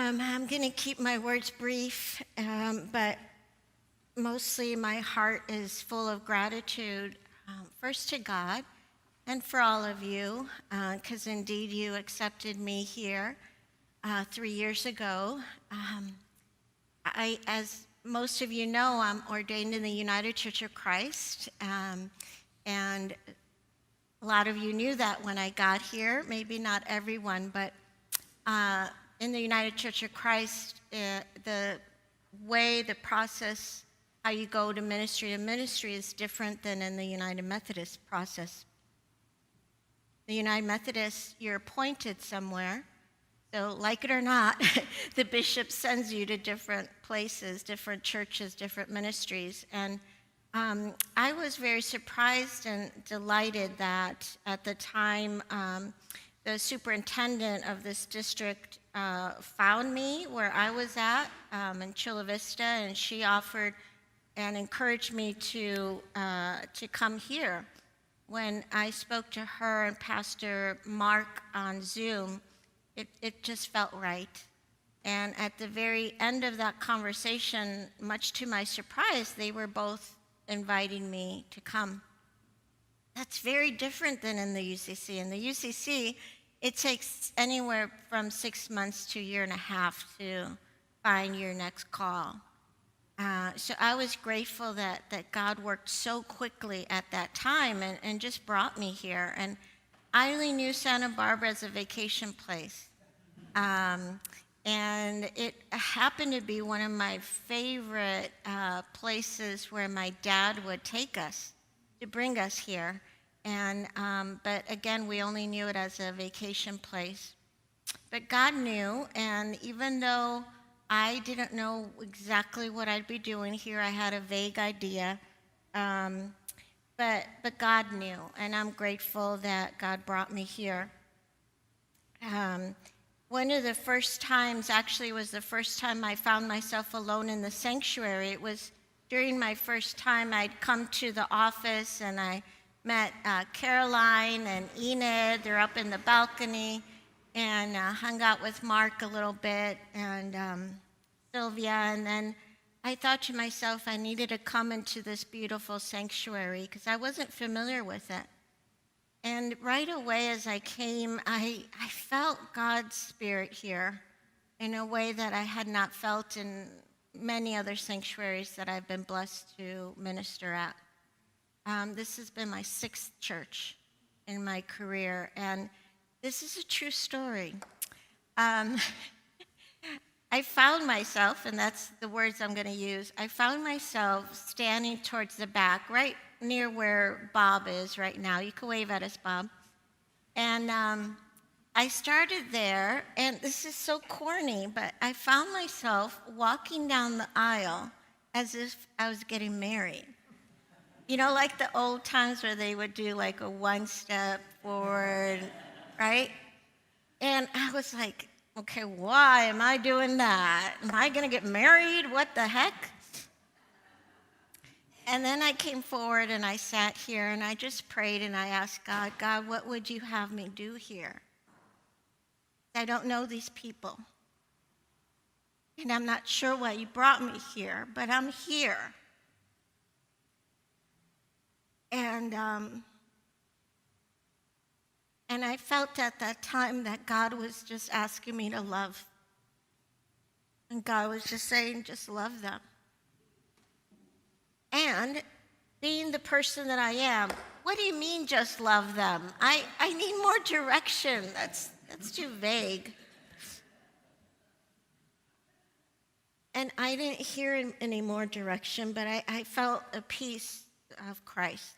I'm going to keep my words brief, but mostly my heart is full of gratitude, first to God and for all of you, because indeed you accepted me here 3 years ago. As most of you know, I'm ordained in the United Church of Christ, and a lot of you knew that when I got here, maybe not everyone, but in the United Church of Christ, the way, the process, how you go to ministry is different than in the United Methodist process. The United Methodist, you're appointed somewhere, so like it or not, the bishop sends you to different places, different churches, different ministries, and I was very surprised and delighted that at the time the superintendent of this district found me where I was at in Chula Vista, and she offered and encouraged me to come here. When I spoke to her and Pastor Mark on Zoom, it just felt right. And at the very end of that conversation, much to my surprise, they were both inviting me to come. That's very different than in the UCC. In the UCC, it takes anywhere from 6 months to a year and a half to find your next call. So I was grateful that God worked so quickly at that time and just brought me here. And I only knew Santa Barbara as a vacation place. And it happened to be one of my favorite places where my dad would take us to bring us here. And but again, we only knew it as a vacation place. But God knew, and even though I didn't know exactly what I'd be doing here, I had a vague idea. But God knew, and I'm grateful that God brought me here. One of the first times, actually, was the first time I found myself alone in the sanctuary. It was during my first time I'd come to the office, and I met Caroline and Enid. They're up in the balcony, and hung out with Mark a little bit, and Sylvia. And then I thought to myself, I needed to come into this beautiful sanctuary because I wasn't familiar with it. And right away as I came, I felt God's Spirit here in a way that I had not felt in many other sanctuaries that I've been blessed to minister at. This has been my 6th church in my career, and this is a true story. I found myself, and that's the words I'm going to use, I found myself standing towards the back, right near where Bob is right now. You can wave at us, Bob. And I started there, and this is so corny, but I found myself walking down the aisle as if I was getting married. You know, like the old times where they would do like a 1 step forward, right? And I was like, okay, why am I doing that? Am I going to get married? What the heck? And then I came forward and I sat here and I just prayed and I asked God, what would you have me do here? I don't know these people. And I'm not sure why you brought me here, but I'm here. And I felt at that time that God was just asking me to love. And God was just saying, just love them. And being the person that I am, what do you mean just love them? I need more direction. That's too vague. And I didn't hear any more direction, but I felt a peace of Christ.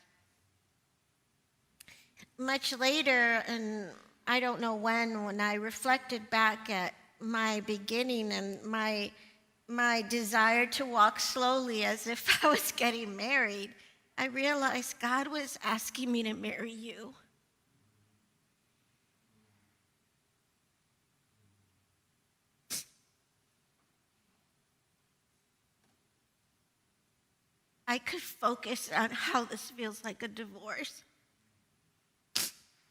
Much later, and I don't know when I reflected back at my beginning and my desire to walk slowly as if I was getting married, I realized God was asking me to marry you. I could focus on how this feels like a divorce,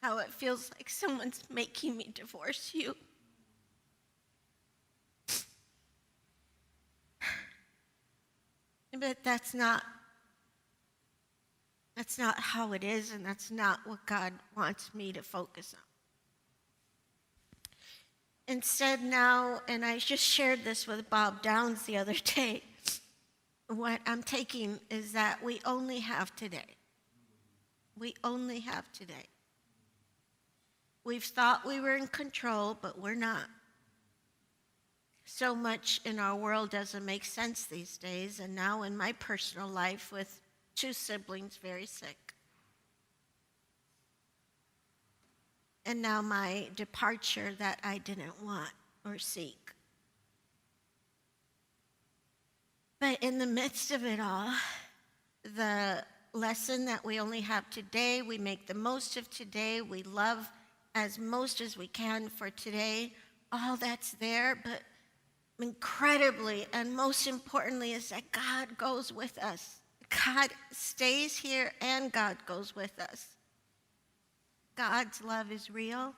how it feels like someone's making me divorce you. But that's not how it is, and that's not what God wants me to focus on. Instead now, and I just shared this with Bob Downs the other day, what I'm taking is that we only have today. We only have today. We've thought we were in control, but we're not. So much in our world doesn't make sense these days, and now in my personal life with 2 siblings very sick. And now my departure that I didn't want or seek. But in the midst of it all, the lesson that we only have today, we make the most of today, we love as most as we can for today, all that's there, but incredibly and most importantly is that God goes with us. God stays here and God goes with us. God's love is real.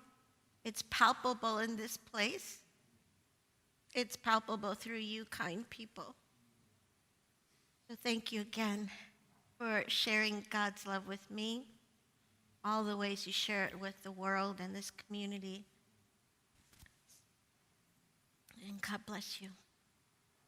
It's palpable in this place. It's palpable through you, kind people. So thank you again for sharing God's love with me, all the ways you share it with the world and this community. And God bless you.